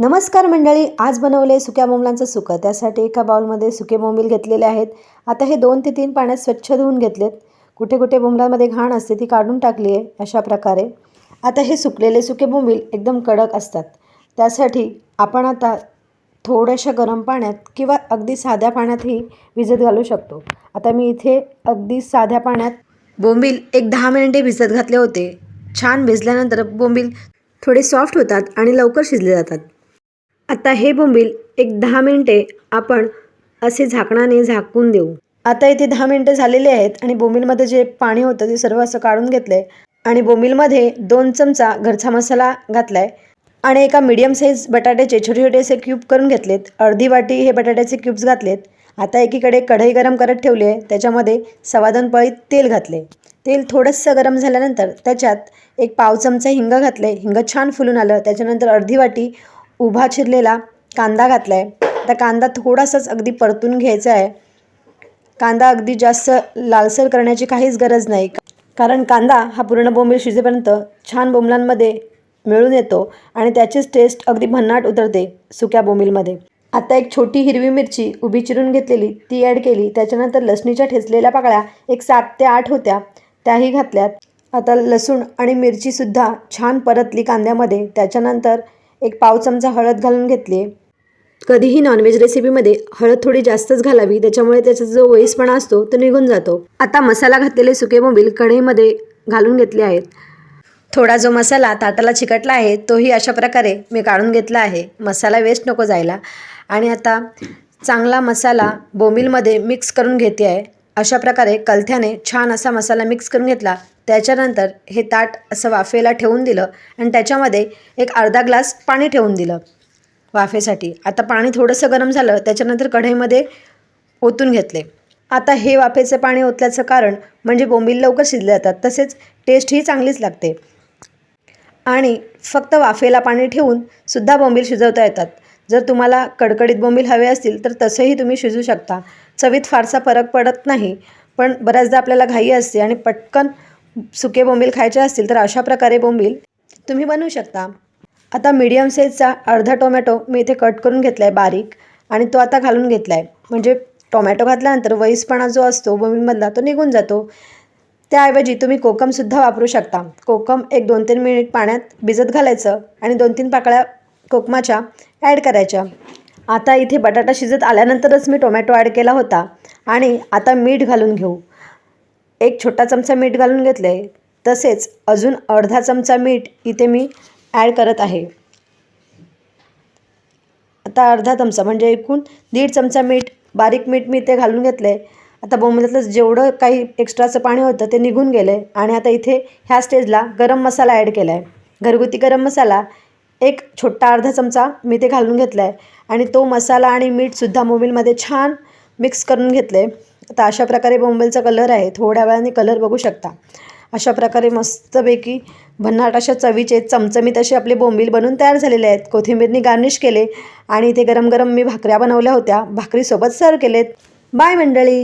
नमस्कार मंडळी, आज बनवले सुक्या बोंबलांचं सुकं। त्यासाठी एका बाउलमध्ये सुके बोंबील घेतलेले आहेत। आता हे 2 ते 3 पाण्यात स्वच्छ धुवून घेतलेत। कुठे कुठे बोंबलांमध्ये घाण असते ती काढून टाकली आहे अशा प्रकारे। आता हे सुकलेले सुके बोंबील एकदम कडक असतात, त्यासाठी आपण आता थोड्याशा गरम पाण्यात किंवा अगदी साध्या पाण्यातही भिजत घालू शकतो। आता मी इथे अगदी साध्या पाण्यात बोंबील एक 10 मिनिटे भिजत घातले होते। छान भिजल्यानंतर बोंबील थोडे सॉफ्ट होतात आणि लवकर शिजले जातात। आता हे बोंबील एक 10 मिनिटे आपण असे झाकणाने झाकून देऊ। आता इथे 10 मिनिटे झालेले आहेत आणि बोंबीलमध्ये जे पाणी होतं ते सर्व असं काढून घेतलंय आणि बोंबीलमध्ये 2 चमचा घरचा मसाला घातलाय आणि एका मीडियम साईज बटाट्याचे छोटे छोटे असे क्यूब करून घेतलेत। अर्धी वाटी हे बटाट्याचे क्यूब्स घातलेत। आता एकीकडे कढई गरम करत ठेवली आहे, त्याच्यामध्ये 2.25 पळी तेल घातले। तेल थोडंसं गरम झाल्यानंतर त्याच्यात एक पाव चमचा हिंग घातले। हिंग छान फुलून आलं, त्याच्यानंतर अर्धी वाटी उभा चिरलेला कांदा घातलाय। आता कांदा थोडासाच अगदी परतून घ्यायचा आहे। कांदा अगदी जास्त लालसर करण्याची काहीच गरज नाही, कारण कांदा हा पूर्ण बोंबील शिजेपर्यंत छान बोंबलांमध्ये मिळून येतो आणि त्याचीच टेस्ट अगदी भन्नाट उतरते सुक्या बोंबीलमध्ये। आता एक छोटी हिरवी मिरची उभी चिरून घेतलेली ती ॲड केली। त्याच्यानंतर लसणीच्या ठेचलेल्या पाकळ्या एक 7 ते 8 होत्या, त्याही घातल्यात। आता लसूण आणि मिरचीसुद्धा छान परतली कांद्यामध्ये। त्याच्यानंतर एक पाव चमचा हळद घालून घेतली। कधीही नॉनव्हेज रेसिपीमध्ये हळद थोडी जास्तच घालावी, त्याच्यामुळे त्याचा जो वईसपणा असतो तो निघून जातो। आता मसाला घातलेले सुके बोंबील कढईमध्ये घालून घेतले आहेत। थोडा जो मसाला ताटाला चिकटला आहे तोही अशा प्रकारे मी काढून घेतला आहे, मसाला वेस्ट नको जायला। आणि आता चांगला मसाला बोंबीलमध्ये मिक्स करून घेते आहे। अशा प्रकारे कलथ्याने छान असा मसाला मिक्स करून घेतला। त्याच्यानंतर हे ताट असं वाफेला ठेवून दिलं आणि त्याच्यामध्ये एक अर्धा ग्लास पाणी ठेवून दिलं वाफेसाठी। आता पाणी थोडंसं गरम झालं, त्याच्यानंतर कढईमध्ये ओतून घेतले। आता हे वाफेचं पाणी ओतल्याचं कारण म्हणजे बोंबील लवकर शिजले जातात, तसेच टेस्टही चांगलीच लागते आणि फक्त वाफेला पाणी ठेवून सुद्धा बोंबील शिजवता येतात। जर तुम्हाला कडकडीत बोंबील हवे असतील तर तसेही तुम्ही शिजवू शकता। चवीत फारसा फरक पडत नाही, पण बऱ्याचदा आपल्याला घाई असते आणि पटकन सुके बोंबील खायचे असतील तर अशा प्रकारे बोंबील तुम्ही बनवू शकता। आता मीडियम साईजचा अर्धा टोमॅटो मी इथे कट करून घेतला आहे बारीक आणि तो आता घालून घेतला आहे, म्हणजे टोमॅटो घातल्यानंतर वईसपणा जो असतो बोंबीलमधला तो निघून जातो। त्याऐवजी तुम्ही कोकमसुद्धा वापरू शकता। कोकम एक 2-3 मिनिट पाण्यात भिजत घालायचं आणि 2-3 पाकळ्या कोकमाच्या ॲड करायच्या। आता इथे बटाटा शिजत आल्यानंतरच मी टोमॅटो ॲड केला होता आणि आता मीठ घालून घेऊ। एक छोटा चमचा मीठ घालून घेतलं आहे, तसेच अजून अर्धा चमचा मीठ इथे मी ॲड करत आहे। आता अर्धा चमचा म्हणजे एकूण 1.5 चमचा मीठ, बारीक मीठ मी इथे घालून घेतलं आहे। आता बोंबीलातलं जेवढं काही एक्स्ट्राचं पाणी होतं ते निघून गेलं आहे आणि आता इथे ह्या स्टेजला गरम मसाला ॲड केला आहे। घरगुती गरम मसाला एक छोटा अर्धा चमचा मी ते घालून घेतला आहे आणि तो मसाला आणि मीठसुद्धा बोंबीलमध्ये छान मिक्स करून घेतलं आहे। आता अशा प्रकारे बोंबीलचा कलर आहे, थोड्या वेळाने कलर बघू शकता। अशा प्रकारे मस्तपैकी भन्नाट अशा चवीचे चमचमीत असे आपले बोंबील बनून तयार झालेले आहेत। कोथिंबीरनी गार्निश केले आणि इथे गरम गरम मी भाकऱ्या बनवल्या होत्या, भाकरीसोबत सर्व केलेत। बाय मंडळी।